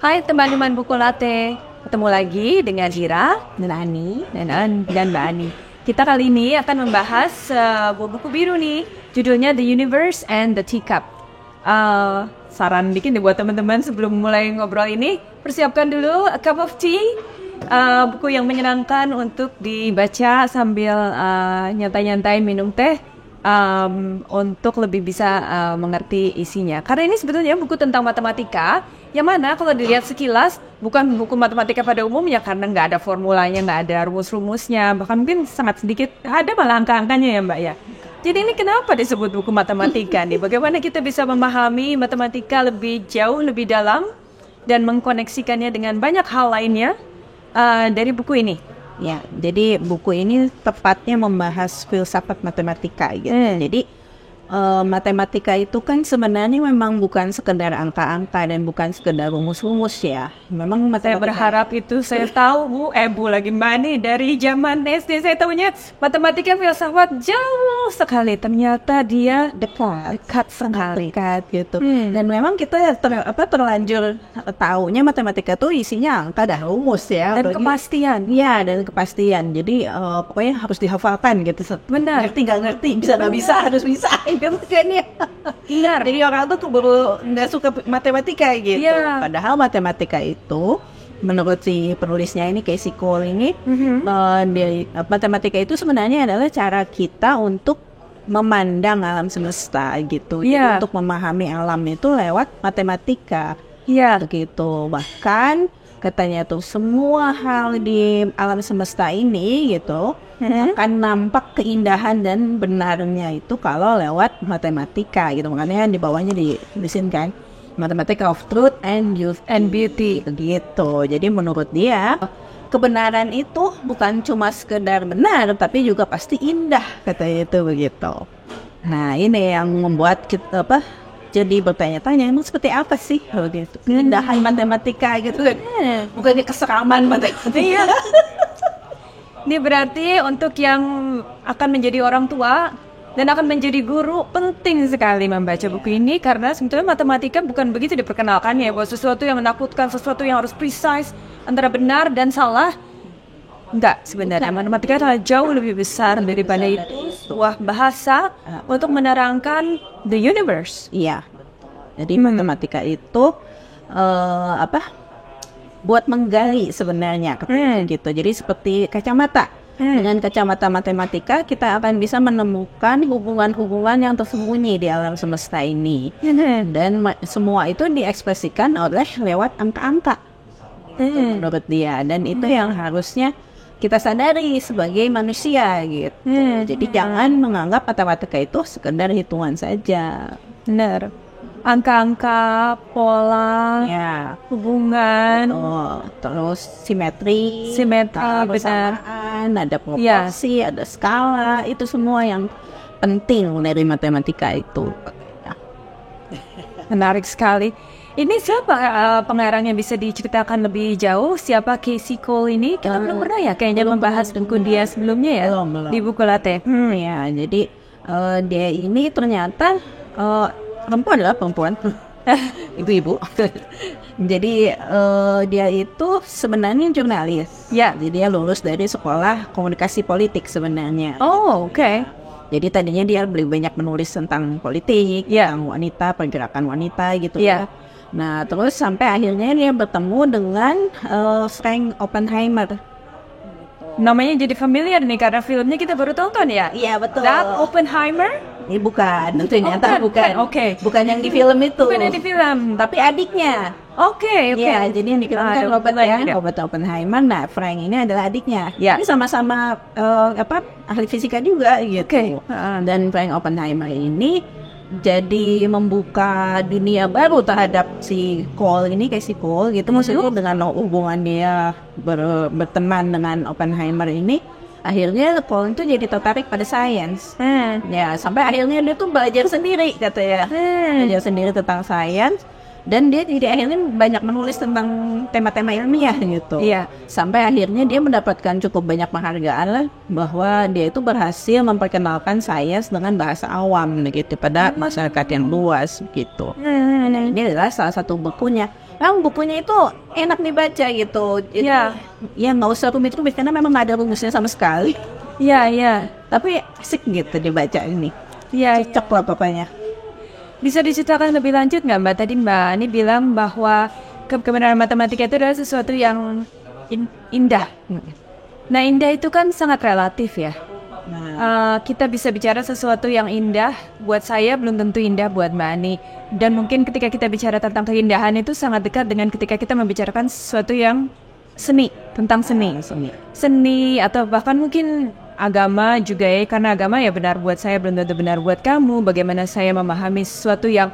Hai teman-teman buku latte, ketemu lagi dengan Ira dan Ani dan Mbak Ani. Kita kali ini akan membahas sebuah buku biru nih, judulnya The Universe and the Teacup. Saran dikit nih buat teman-teman sebelum mulai ngobrol ini, persiapkan dulu a cup of tea, buku yang menyenangkan untuk dibaca sambil nyantai-nyantai minum teh. Untuk lebih bisa mengerti isinya. Karena ini sebetulnya buku tentang matematika, yang mana kalau dilihat sekilas bukan buku matematika pada umumnya karena nggak ada formulanya, nggak ada rumus-rumusnya, bahkan mungkin sangat sedikit ada malah angka-angkanya ya Mbak ya. Jadi ini kenapa disebut buku matematika nih? Bagaimana kita bisa memahami matematika lebih jauh, lebih dalam dan mengkoneksikannya dengan banyak hal lainnya dari buku ini? Ya, jadi buku ini tepatnya membahas filsafat matematika gitu. Jadi matematika itu kan sebenarnya memang bukan sekedar angka-angka dan bukan sekedar rumus-rumus ya. Memang saya berharap itu saya tahu Bu lagi Mbak nih dari zaman SD saya tahunya matematika filsafat jauh sekali, ternyata dia dekat sekali gitu. Dan memang kita terlanjur tahunya matematika tuh isinya angka dan rumus ya dan kepastian. Ya, dan kepastian. Jadi pokoknya harus dihafalkan gitu. Benar. Ngerti nggak ngerti, bisa nggak bisa, harus bisa. Jadi orang tuh baru nggak suka matematika gitu. Yeah. Padahal matematika itu menurut si penulisnya ini Casey Cole ini, matematika itu sebenarnya adalah cara kita untuk memandang alam semesta gitu. Yeah. Jadi untuk memahami alam itu lewat matematika. Iya. Gitu. Bahkan katanya tuh semua hal di alam semesta ini gitu akan nampak keindahan dan benarnya itu kalau lewat matematika gitu. Makanya di bawahnya ditulisin kan Mathematics of Truth and Youth and Beauty gitu. Jadi menurut dia kebenaran itu bukan cuma sekedar benar tapi juga pasti indah, katanya itu begitu. Nah ini yang membuat kita jadi bertanya-tanya emang seperti apa sih gitu keindahan matematika gitu kan, bukannya keseraman matematika. Ini berarti untuk yang akan menjadi orang tua dan akan menjadi guru penting sekali membaca buku ini, karena sebetulnya matematika bukan begitu diperkenalkan ya, bahwa sesuatu yang menakutkan, sesuatu yang harus precise antara benar dan salah. Enggak, sebenarnya matematika adalah jauh lebih besar daripada itu, sebuah bahasa untuk menerangkan the universe. Iya. Jadi matematika itu buat menggali sebenarnya gitu. Jadi seperti kacamata. Dengan kacamata matematika kita akan bisa menemukan hubungan-hubungan yang tersembunyi di alam semesta ini. Dan semua itu diekspresikan oleh lewat angka-angka. Menurut dia, dan itu yang harusnya kita sadari sebagai manusia gitu. Jadi jangan menganggap matematika itu sekedar hitungan saja. Benar. Angka-angka, pola, ya, hubungan, terus simetri, kebersamaan, ada proporsi, ada skala, itu semua yang penting dari matematika itu. Menarik sekali. Ini siapa pengarangnya, bisa diceritakan lebih jauh? Siapa Casey Cole ini? Kita belum pernah ya kayaknya membahas buku dia sebelumnya ya, belum. di buku latte. Ya, jadi dia ini ternyata perempuan ibu-ibu. Jadi dia itu sebenarnya jurnalis. Ya, jadi dia lulus dari sekolah komunikasi politik sebenarnya. Oh, oke. Jadi tadinya dia lebih banyak menulis tentang politik, tentang wanita, pergerakan wanita gitu ya. Nah, terus sampai akhirnya dia bertemu dengan Frank Oppenheimer. Namanya jadi familiar nih karena filmnya kita baru tonton ya. Iya, betul. That Oppenheimer? Ini bukan, ternyata bukan. Oke. Bukan yang di film itu. Bukan yang di film, tapi adiknya. Oke. Ya, jadi yang di film kan Robert Oppenheimer. Nah, Frank ini adalah adiknya. Ya. Ini sama-sama ahli fisika juga gitu. Dan Frank Oppenheimer ini jadi membuka dunia baru terhadap si Cole ini, Casey Cole gitu. Maksudnya dengan hubungan dia berteman dengan Oppenheimer ini, akhirnya Cole itu jadi tertarik pada sains. Ya, sampai akhirnya dia tuh belajar sendiri katanya. Belajar sendiri tentang sains. Dan dia jadi akhirnya banyak menulis tentang tema-tema ilmiah gitu. Iya. Sampai akhirnya dia mendapatkan cukup banyak penghargaan lah, bahwa dia itu berhasil memperkenalkan sains dengan bahasa awam gitu pada masyarakat yang luas gitu. Nah, ini adalah salah satu bukunya. Memang bukunya itu enak dibaca gitu. Jadi, Ya. ya nggak usah rumit-rumit karena memang nggak ada rumusnya sama sekali. Iya, iya. Tapi asik gitu dibaca ini. Iya, Cocok lah pokoknya. bisa diceritakan lebih lanjut nggak Mbak? Tadi Mbak Ani bilang bahwa kebenaran matematika itu adalah sesuatu yang indah. Nah, indah itu kan sangat relatif ya. Nah, Kita bisa bicara sesuatu yang indah buat saya belum tentu indah buat Mbak Ani. Dan mungkin ketika kita bicara tentang keindahan itu sangat dekat dengan ketika kita membicarakan sesuatu yang seni, tentang seni. Seni atau bahkan mungkin agama juga ya, karena agama ya benar buat saya belum tentu benar buat kamu. Bagaimana saya memahami sesuatu yang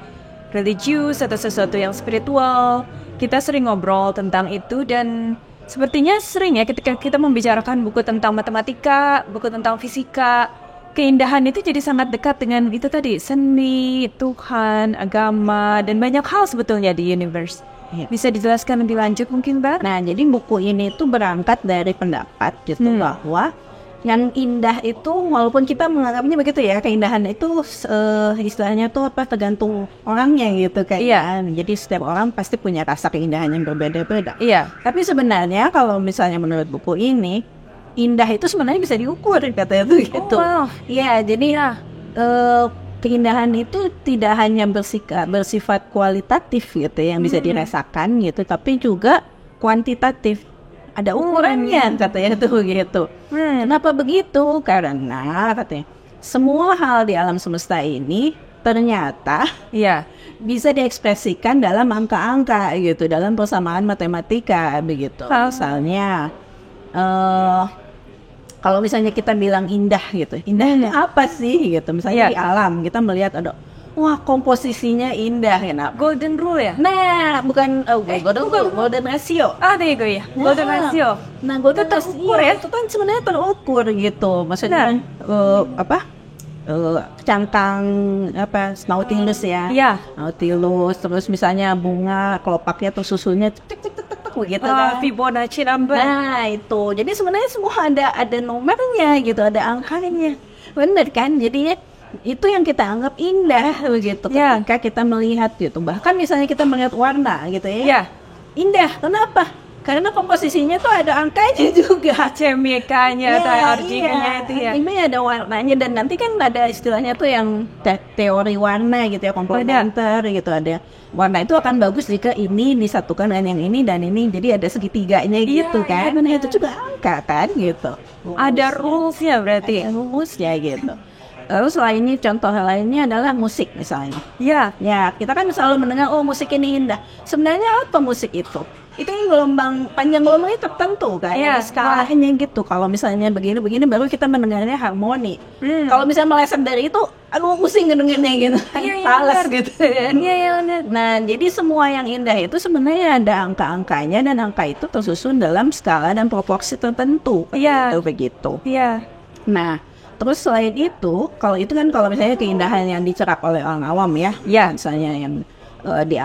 religius atau sesuatu yang spiritual. Kita sering ngobrol tentang itu dan sepertinya sering ya ketika kita membicarakan buku tentang matematika, buku tentang fisika, keindahan itu jadi sangat dekat dengan itu tadi, seni, Tuhan, agama, dan banyak hal sebetulnya di universe. Iya. Bisa dijelaskan lebih lanjut mungkin, Mbak? Nah, jadi buku ini tuh berangkat dari pendapat gitu bahwa yang indah itu walaupun kita menganggapnya begitu ya, keindahan itu istilahnya tuh apa tergantung orangnya gitu kayak. Iya. Jadi setiap orang pasti punya rasa keindahan yang berbeda-beda. Iya. Tapi sebenarnya kalau misalnya menurut buku ini, indah itu sebenarnya bisa diukur katanya tuh gitu. wow. Iya, jadi keindahan itu tidak hanya bersifat kualitatif gitu yang bisa dirasakan gitu, tapi juga kuantitatif. Ada ukurannya katanya tuh gitu. Kenapa begitu? Karena katanya semua hal di alam semesta ini ternyata Iya. bisa diekspresikan dalam angka-angka gitu, dalam persamaan matematika begitu. Misalnya kalau misalnya kita bilang indah gitu, indahnya apa sih gitu? Misalnya di alam kita melihat ada, wah komposisinya indah ya. Golden rule ya? Nah, bukan golden ratio. Ah, there you go ya. Golden ratio. Nah, golden Itu ratio terukur ya? itu kan sebenarnya terukur gitu. Maksudnya cangkang Nautilus ya. Iya. Nautilus, terus misalnya bunga kelopaknya atau susunya begitu kan. Fibonacci number. Nah, itu. Jadi sebenarnya semua ada nomornya gitu, ada angkanya. Bener kan? Jadinya itu yang kita anggap indah begitu ketika kita melihat gitu. Bahkan misalnya kita melihat warna gitu ya. Iya. Indah. Kenapa? Karena komposisinya tuh ada angkanya juga. CMYK-nya atau RGK-nya itu ya. Ini ada warnanya dan nanti kan ada istilahnya tuh yang teori warna gitu ya, komplementer gitu. Ada warna itu akan bagus jika ini disatukan dengan yang ini dan ini, jadi ada segitiganya gitu kan. Nah itu juga angka kan gitu. Ada rules-nya berarti. Ada rumusnya gitu. Lalu selain ini contoh lainnya adalah musik misalnya. Iya. Ya, kita kan selalu mendengar, oh musik ini indah. Sebenarnya apa musik itu? Itu yang panjang gelombangnya tertentu kan. Iya, skalanya gitu. Kalau misalnya begini-begini baru kita mendengarnya harmoni. Kalau misalnya meleset dari itu, aduh pusing ngedengarnya gitu. Falas gitu kan. Iya, benar. Nah, jadi semua yang indah itu sebenarnya ada angka-angkanya dan angka itu tersusun dalam skala dan proporsi tertentu. Iya. Begitu. Iya. Nah, terus selain itu, kalau misalnya keindahan yang dicerap oleh orang awam ya, misalnya yang di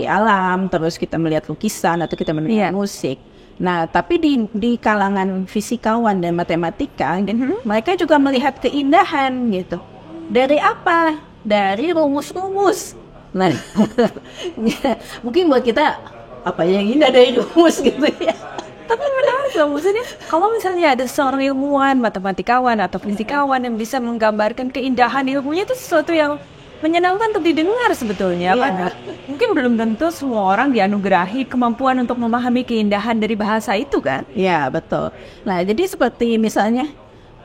alam, terus kita melihat lukisan atau kita melihat musik. Nah, tapi di kalangan fisikawan dan matematika, mereka juga melihat keindahan gitu. Dari apa? Dari rumus-rumus. Nah, mungkin buat kita apa yang indah dari rumus gitu ya. Tapi menarik loh, maksudnya kalau misalnya ada seorang ilmuwan, matematikawan atau fisikawan yang bisa menggambarkan keindahan ilmunya, itu sesuatu yang menyenangkan untuk didengar sebetulnya. Kan? Mungkin belum tentu semua orang dianugerahi kemampuan untuk memahami keindahan dari bahasa itu kan? Ya, betul. Nah, jadi seperti misalnya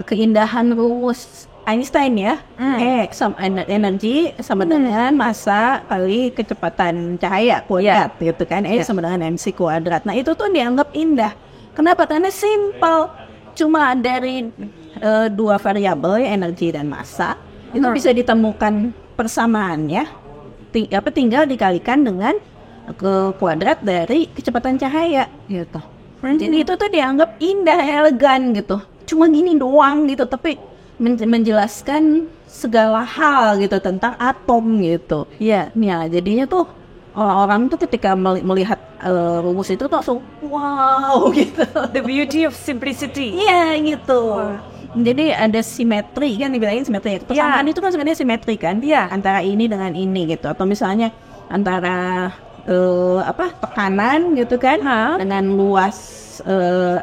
keindahan rumus Einstein ya, energi sama dengan massa kali kecepatan cahaya kuadrat gitu kan, sama dengan mc kuadrat. Nah itu tuh dianggap indah. Kenapa? Karena simple, cuma dari dua variabel energi dan massa itu bisa ditemukan persamaannya, tinggal dikalikan dengan kuadrat dari kecepatan cahaya gitu. Jadi itu tuh dianggap indah, elegan gitu. Cuma gini doang gitu, tapi menjelaskan segala hal gitu tentang atom gitu. Ya, jadinya tuh orang-orang tuh ketika melihat rumus itu tuh langsung wow gitu. The beauty of simplicity. Iya gitu. Jadi ada simetri kan, dibilangin simetri. Persamaan itu kan sebenarnya simetri kan, antara ini dengan ini gitu. Atau misalnya antara tekanan gitu kan, dengan luas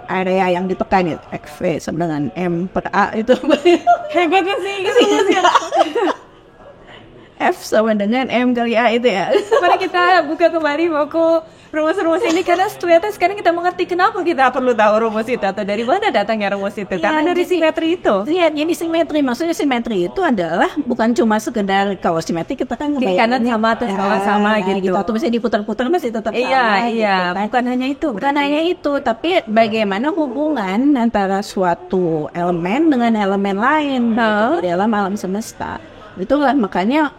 area yang ditekan, gitu. XV sama dengan M per A itu Hebatnya sih gitu. F sama dengan M kali A itu ya. Mari kita buka kembali buku rumus-rumus ini, karena ternyata sekarang kita mengerti kenapa kita perlu tahu rumus itu, atau dari mana datangnya rumus itu. Karena dari simetri itu. Iya, jadi simetri, maksudnya simetri itu adalah bukan cuma sekedar, kalau simetri kita kan Kiri kanan sama atau sama gitu. Atau bisa diputar-putar masih tetap sama. Iya. Gitu. Bukan hanya itu. Bukan hanya itu, tapi bagaimana hubungan antara suatu elemen dengan elemen lain di dalam alam semesta. Itulah makanya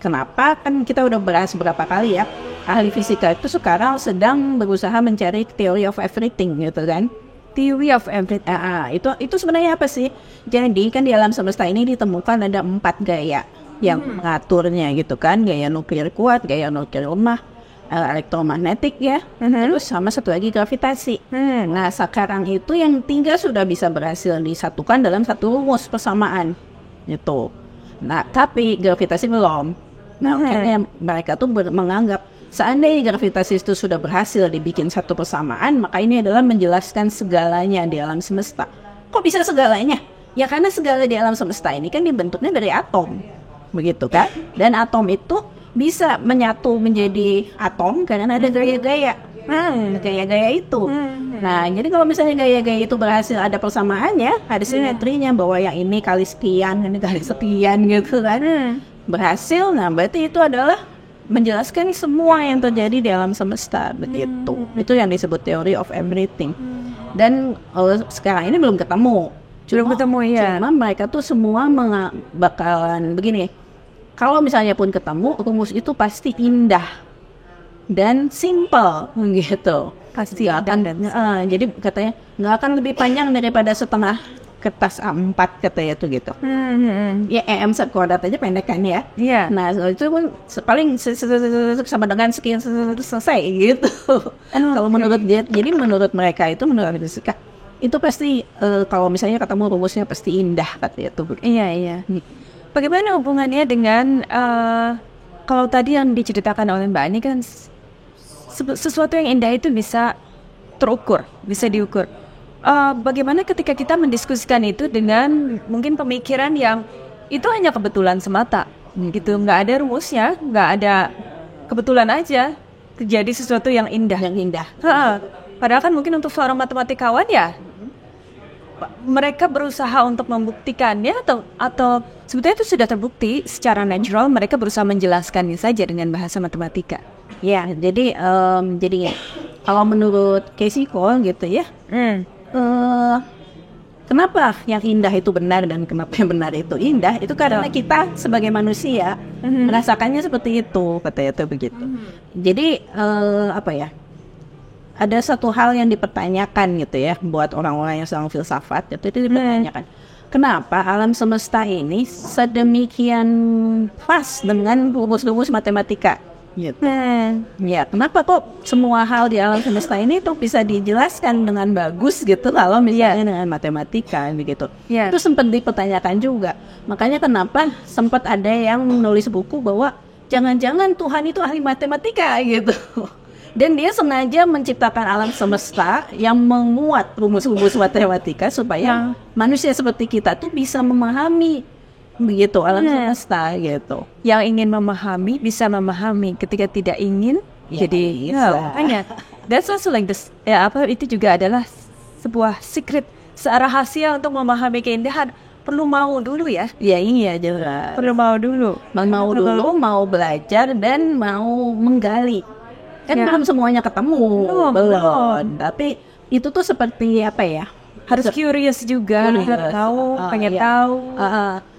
kenapa kan kita udah bahas berapa kali ya, ahli fisika itu sekarang sedang berusaha mencari theory of everything gitu kan. Theory of everything. Itu sebenarnya apa sih? Jadi kan di alam semesta ini ditemukan ada 4 gaya yang mengaturnya gitu kan. Gaya nuklir kuat, gaya nuklir lemah, elektromagnetik ya, terus sama satu lagi gravitasi. Nah sekarang itu yang 3 sudah bisa berhasil disatukan dalam satu rumus persamaan gitu. Nah tapi gravitasi belum. Nah makanya mereka tuh menganggap seandainya gravitasi itu sudah berhasil dibikin satu persamaan, maka ini adalah menjelaskan segalanya di alam semesta. Kok bisa segalanya? Ya karena segala di alam semesta ini kan dibentuknya dari atom, begitu kan? Dan atom itu bisa menyatu menjadi atom karena ada gaya-gaya. Gaya-gaya itu. Nah, jadi kalau misalnya gaya-gaya itu berhasil ada persamaannya, ada simetrinya bahwa yang ini kali sekian, ini kali sekian gitu kan. Berhasil, nah berarti itu adalah menjelaskan semua yang terjadi di alam semesta, begitu. Itu yang disebut theory of everything. Dan sekarang ini belum ketemu. Cuma mereka tuh semua bakalan begini. Kalau misalnya pun ketemu, rumus itu pasti indah dan simple gitu. Pasti akan jadi katanya nggak akan lebih panjang daripada setengah kertas A4 katanya tuh gitu. Ya EM sekuadrat aja pendek kan ya. Iya. Nah itu pun paling sama dengan sekian selesai gitu. Kalau menurut dia, jadi menurut mereka itu, menurut fisika itu pasti kalau misalnya ketemu rumusnya pasti indah katanya tuh. Iya. Bagaimana hubungannya dengan kalau tadi yang diceritakan oleh Mbak Ani kan sesuatu yang indah itu bisa terukur, bisa diukur. Bagaimana ketika kita mendiskusikan itu dengan mungkin pemikiran yang itu hanya kebetulan semata, gitu, nggak ada rumusnya, nggak ada, kebetulan aja terjadi sesuatu yang indah. Padahal kan mungkin untuk seorang matematikawan ya, mereka berusaha untuk membuktikannya atau sebetulnya itu sudah terbukti secara natural, mereka berusaha menjelaskannya saja dengan bahasa matematika. Ya, jadi kalau menurut Casey Cole gitu ya, kenapa yang indah itu benar dan kenapa yang benar itu indah? Itu karena kita sebagai manusia merasakannya seperti itu, katanya itu begitu. Jadi ada satu hal yang dipertanyakan gitu ya, buat orang-orang yang sedang filsafat itu dipertanyakan. Kenapa alam semesta ini sedemikian pas dengan rumus-rumus matematika? Gitu. Ya, kenapa kok semua hal di alam semesta ini tuh bisa dijelaskan dengan bagus gitu kalau misalnya dengan matematika begitu. Itu sempat dipertanyakan juga. Makanya kenapa sempat ada yang menulis buku bahwa jangan-jangan Tuhan itu ahli matematika gitu. Dan dia sengaja menciptakan alam semesta yang memuat rumus-rumus matematika supaya manusia seperti kita tuh bisa memahami begitu alam semesta gitu. Yang ingin memahami bisa memahami, ketika tidak ingin jadi makanya that's also like this itu juga adalah sebuah secret, rahasia untuk memahami keindahan. Perlu mau dulu ya. Iya juga. Perlu mau dulu. Mau belajar dan mau menggali. Kan belum semuanya ketemu. Belum. Tapi itu tuh seperti apa ya? Harus curious juga, pengen tahu,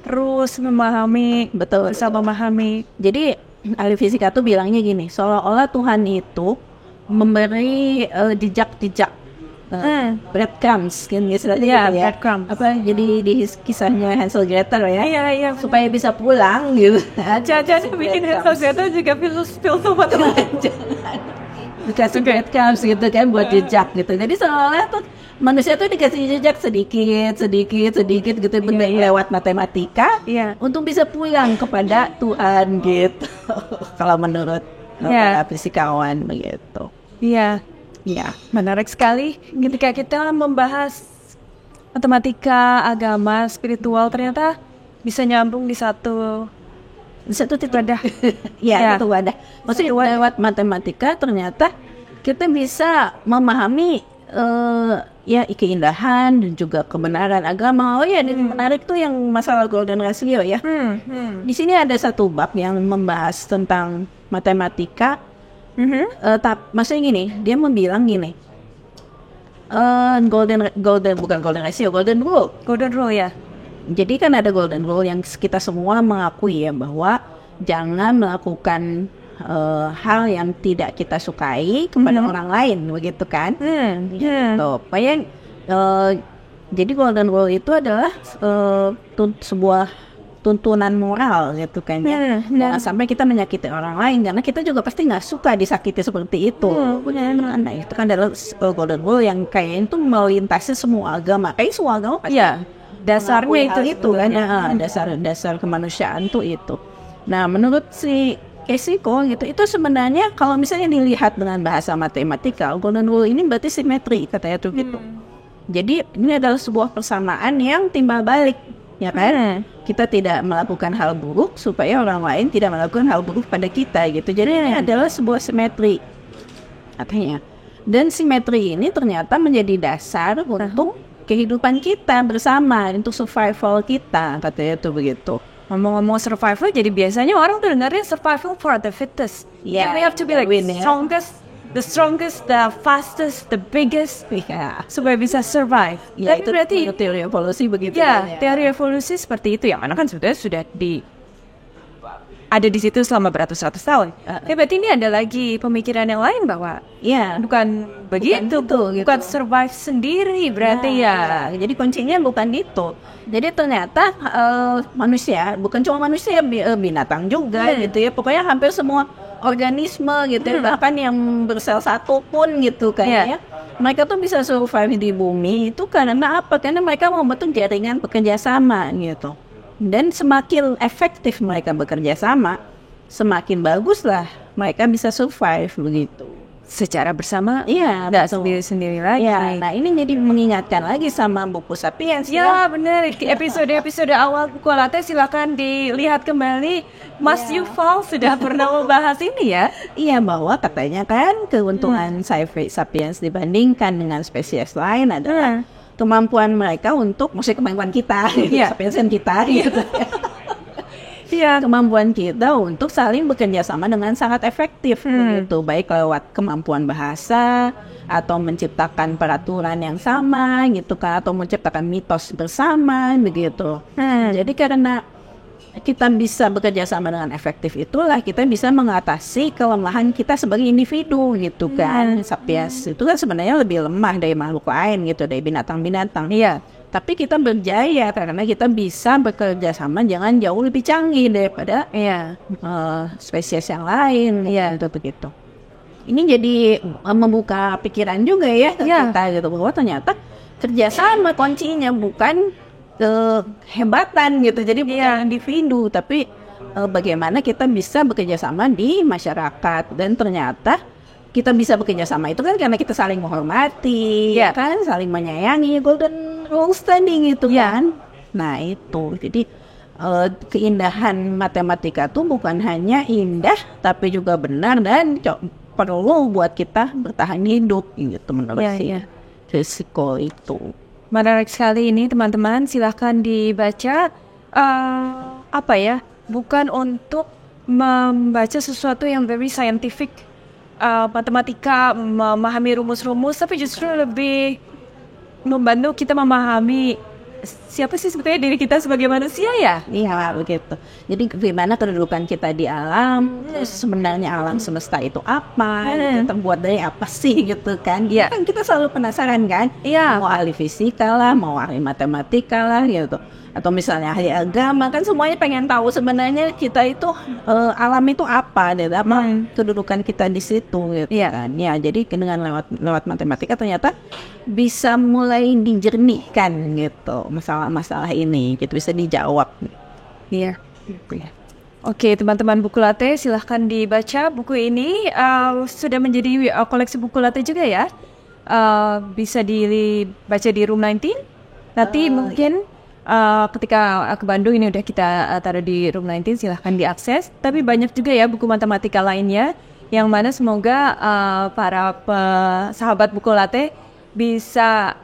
terus memahami, bisa memahami. Jadi ahli fisika tuh bilangnya gini, seolah-olah Tuhan itu memberi jejak-jejak, breadcrumbs, kan istilahnya ya. Jadi di kisahnya Hansel Gretel ya, supaya bisa pulang gitu. Jangan bikin Hansel Gretel juga filsafat dikasih breadcrumbs gitu kan buat jejak gitu. Jadi seolah-olah tuh manusia tuh dikasih jejak sedikit gitu lewat matematika untuk bisa pulang kepada Tuhan gitu. Kalau menurut Ya. para fisikawan begitu. Iya, Ya, menarik sekali ketika kita membahas matematika, agama, spiritual ternyata bisa nyambung di satu titik wadah. ya itu wadah. Maksudnya lewat matematika ternyata kita bisa memahami ya keindahan dan juga kebenaran agama. Oh ya, dan menarik tuh yang masalah golden ratio ya. Di sini ada satu bab yang membahas tentang matematika. Maksudnya gini, dia membilang gini, bukan golden ratio, golden rule. Golden rule ya. Jadi kan ada golden rule yang kita semua mengakui ya, bahwa jangan melakukan hal yang tidak kita sukai kepada orang lain, begitu kan? Jadi golden rule itu adalah sebuah tuntunan moral gitu kan ya. Jangan sampai kita menyakiti orang lain, karena kita juga pasti nggak suka disakiti seperti itu. Nah, itu kan adalah golden rule yang kayaknya itu melintasi semua agama. Kayak semua agama pasti dasarnya itu kan ya, dasar kemanusiaan tuh itu. Nah, menurut si Kesiko gitu, itu sebenarnya kalau misalnya dilihat dengan bahasa matematika, golden rule ini berarti simetri katanya tuh gitu. Jadi ini adalah sebuah persamaan yang timbal balik, ya kan? Kita tidak melakukan hal buruk supaya orang lain tidak melakukan hal buruk pada kita gitu. Jadi ini adalah sebuah simetri katanya. Dan simetri ini ternyata menjadi dasar untuk kehidupan kita bersama, untuk survival kita, katanya tuh begitu. Ngomong-ngomong survival, jadi biasanya orang tuh dengarnya survival for the fittest. Yeah, we have to be like the strongest, the fastest, the biggest, supaya bisa survive. Ya, Tapi itu berarti teori evolusi begitu. Ya, teori evolusi seperti itu, yang mana kan sudah ada di situ selama beratus-ratus tahun. Berarti ini ada lagi pemikiran yang lain bahwa bukan begitu, bukan survive sendiri berarti ya. Jadi kuncinya bukan itu. Jadi ternyata manusia, bukan cuma manusia, binatang juga gitu ya. Pokoknya hampir semua organisme gitu ya, bahkan yang bersel satu pun gitu kayaknya. Mereka tuh bisa survive di bumi itu karena apa? Karena mereka membentuk jaringan bekerja sama gitu. Dan semakin efektif mereka bekerja sama, semakin baguslah mereka bisa survive begitu. Secara bersama, nggak sendiri-sendiri lagi. Ya, nah ini jadi mengingatkan lagi sama buku Sapiens. Ya benar, episode awal buku Latte silakan dilihat kembali. Mas Yuval sudah pernah membahas ini ya. Iya, bahwa katanya kan keuntungan Sapiens dibandingkan dengan spesies lain adalah kemampuan mereka untuk, maksudnya kemampuan kita, Sapiensian kita gitu. Kemampuan kita untuk saling bekerja sama dengan sangat efektif gitu, baik lewat kemampuan bahasa atau menciptakan peraturan yang sama gitu kan, atau menciptakan mitos bersama begitu. Jadi karena kita bisa bekerja sama dengan efektif, itulah kita bisa mengatasi kelemahan kita sebagai individu gitu kan. Sapiens itu kan sebenarnya lebih lemah dari makhluk lain gitu, dari binatang-binatang. Tapi kita berjaya karena kita bisa bekerja sama jangan jauh lebih canggih daripada spesies yang lain gitu begitu. Ini jadi membuka pikiran juga ya kita gitu, bahwa ternyata kerjasama kuncinya bukan kehebatan gitu. Jadi bukan individu, tapi bagaimana kita bisa bekerja sama di masyarakat. Dan ternyata kita bisa bekerja sama itu kan karena kita saling menghormati, kan, saling menyayangi, golden rules tadi gitu kan. Nah itu, jadi keindahan matematika tuh bukan hanya indah, tapi juga benar dan perlu buat kita bertahan hidup gitu menurut Kesiko itu. Menarik sekali ini teman-teman, silahkan dibaca. Bukan untuk membaca sesuatu yang very scientific, matematika, memahami rumus-rumus, tapi justru lebih membantu kita memahami siapa sih sebetulnya diri kita sebagai manusia ya? Iya begitu. Jadi bagaimana kedudukan kita di alam, terus sebenarnya alam semesta itu apa, terbuat dari apa sih gitu kan? Kan kita selalu penasaran kan? Mau ahli fisika lah, mau ahli matematika lah gitu, atau misalnya ahli agama kan, semuanya pengen tahu sebenarnya kita itu alam itu apa, dan apa kedudukan kita di situ gitu kan? Ya, jadi dengan lewat matematika ternyata bisa mulai dijernihkan gitu masalah-masalah ini gitu, bisa dijawab. Oke, teman-teman buku latte, silahkan dibaca buku ini. Sudah menjadi koleksi buku latte juga ya. Bisa dibaca di Room 19. Nanti mungkin ketika ke Bandung ini udah kita taruh di Room 19, silahkan diakses. Tapi banyak juga ya buku matematika lainnya, yang mana semoga para sahabat buku latte bisa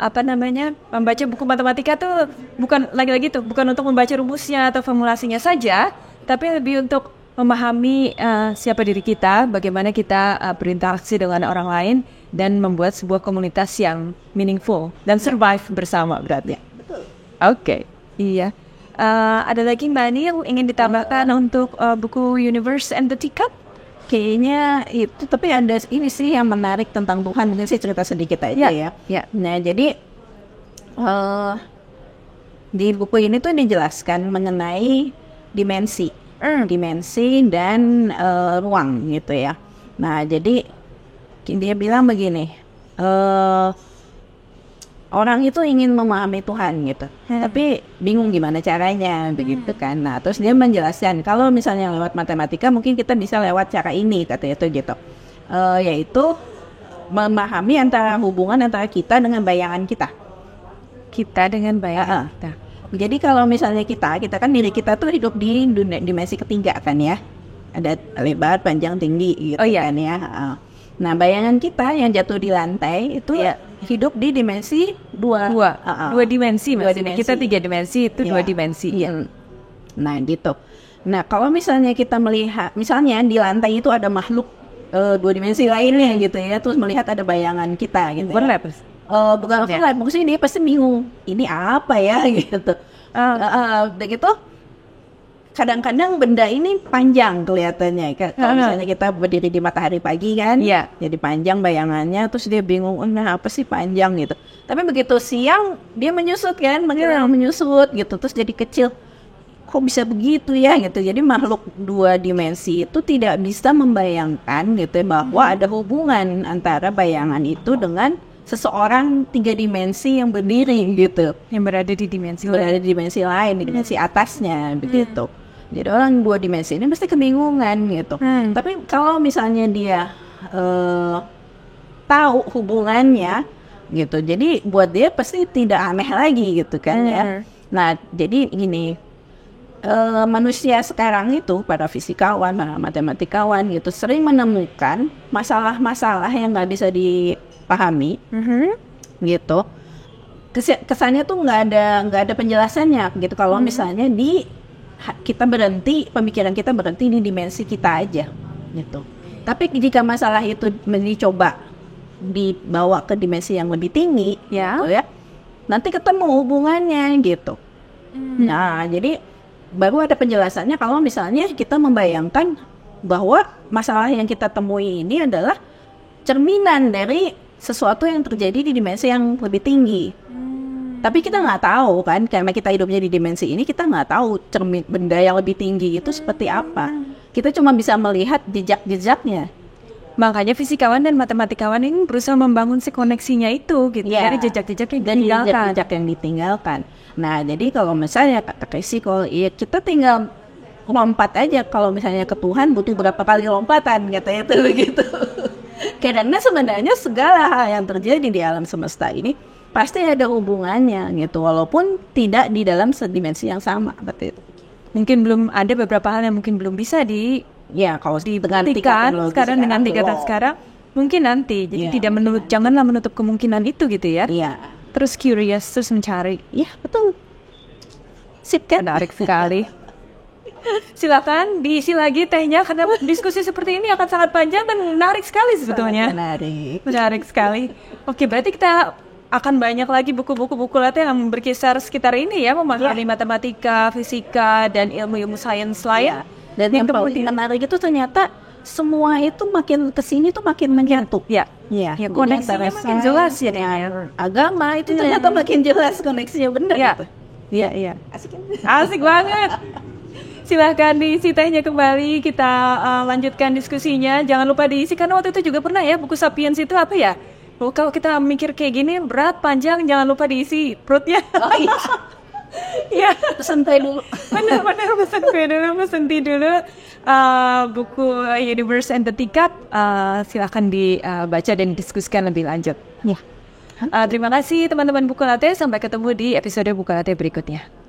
membaca buku matematika tuh bukan lagi-lagi tuh bukan untuk membaca rumusnya atau formulasinya saja, tapi lebih untuk memahami siapa diri kita, bagaimana kita berinteraksi dengan orang lain dan membuat sebuah komunitas yang meaningful dan survive bersama berarti. Betul. Oke, iya. Ada lagi Mbak Ani yang ingin ditambahkan untuk buku Universe and the Teacup? Kayaknya itu, tapi ada ini sih yang menarik tentang Tuhan, mungkin saya cerita sedikit aja ya. Nah, jadi di buku ini tuh dijelaskan mengenai dimensi dan ruang gitu ya. Nah, jadi dia bilang begini, orang itu ingin memahami Tuhan gitu, tapi bingung gimana caranya begitu kan. Nah, terus dia menjelaskan kalau misalnya lewat matematika mungkin kita bisa lewat cara ini, katanya itu gitu, yaitu memahami hubungan antara kita dengan bayangan kita. Jadi kalau misalnya kita kan diri kita tuh hidup di dimensi ketiga kan ya, ada lebar, panjang, tinggi gitu kan ya. Nah, bayangan kita yang jatuh di lantai itu hidup di dimensi dua dimensi maksudnya. Kita 3 dimensi, itu 2 dimensi. Nah, gitu. Nah, kalau misalnya kita melihat, misalnya di lantai itu ada makhluk 2 dimensi lainnya gitu ya, terus melihat ada bayangan kita gitu. Overlap. Bukan overlap, maksudnya dia pasti bingung, ini apa ya gitu. Begitu. Kadang-kadang benda ini panjang kelihatannya. Kalau misalnya kita berdiri di matahari pagi kan, jadi panjang bayangannya, terus dia bingung, apa sih panjang gitu. Tapi begitu siang dia menyusut kan, menyusut gitu, terus jadi kecil. Kok bisa begitu ya gitu. Jadi makhluk 2 dimensi itu tidak bisa membayangkan gitu ya, bahwa ada hubungan antara bayangan itu dengan seseorang 3 dimensi yang berdiri gitu, yang berada di dimensi lain, di dimensi atasnya begitu. Jadi orang 2 dimensi ini mesti kebingungan gitu. Tapi kalau misalnya dia tahu hubungannya gitu, jadi buat dia pasti tidak aneh lagi gitu kan ya. Nah, jadi gini, manusia sekarang itu, para fisikawan, para matematikawan gitu, sering menemukan masalah-masalah yang nggak bisa dipahami gitu. Kesannya tuh nggak ada penjelasannya gitu. Kalau misalnya pemikiran kita berhenti di dimensi kita aja gitu. Tapi jika masalah itu dicoba dibawa ke dimensi yang lebih tinggi gitu ya, nanti ketemu hubungannya gitu. Nah, jadi baru ada penjelasannya kalau misalnya kita membayangkan bahwa masalah yang kita temui ini adalah cerminan dari sesuatu yang terjadi di dimensi yang lebih tinggi. Tapi kita nggak tahu kan, karena kita hidupnya di dimensi ini, kita nggak tahu cermin benda yang lebih tinggi itu seperti apa. Kita cuma bisa melihat jejak-jejaknya. Makanya fisikawan dan matematikawan ini berusaha membangun si koneksinya itu gitu, dari jejak-jejak yang ditinggalkan. Nah, jadi kalau misalnya kata fisiko, ya kita tinggal lompat aja. Kalau misalnya ke Tuhan butuh berapa kali lompatan, katanya itu begitu. Karena sebenarnya segala hal yang terjadi di alam semesta ini pasti ada hubungannya gitu, walaupun tidak di dalam dimensi yang sama. Betul. Mungkin belum ada beberapa hal yang mungkin belum bisa kalau dibuktikan sekarang dengan tingkatan sekarang, mungkin nanti. Jadi janganlah menutup kemungkinan itu gitu ya. Terus curious, terus mencari. Betul. Sip kan? Menarik sekali. Silakan diisi lagi tehnya, karena diskusi seperti ini akan sangat panjang dan menarik sekali sebetulnya. Menarik sekali. Oke, berarti kita akan banyak lagi buku-buku latte yang berkisar sekitar ini ya, memahami matematika, fisika, dan ilmu-ilmu sains lain. Dan yang paling menarik itu ternyata semua itu makin kesini tuh makin menyatu. Koneksinya makin jelas ya. Agama itu ternyata makin jelas koneksinya, bener gitu. Asik banget. Silahkan diisi tehnya kembali, kita lanjutkan diskusinya. Jangan lupa diisi, karena waktu itu juga pernah ya, buku Sapiens itu apa ya? Kalau kita mikir kayak gini berat, panjang, jangan lupa diisi perutnya. Ya, Pesan teh dulu. benar-benar pesan kue dulu, pesan tea dulu. Buku Universe and the Teacup silakan dibaca dan diskusikan lebih lanjut. Ya. Terima kasih teman-teman Buku Latte. Sampai ketemu di episode Buku Latte berikutnya.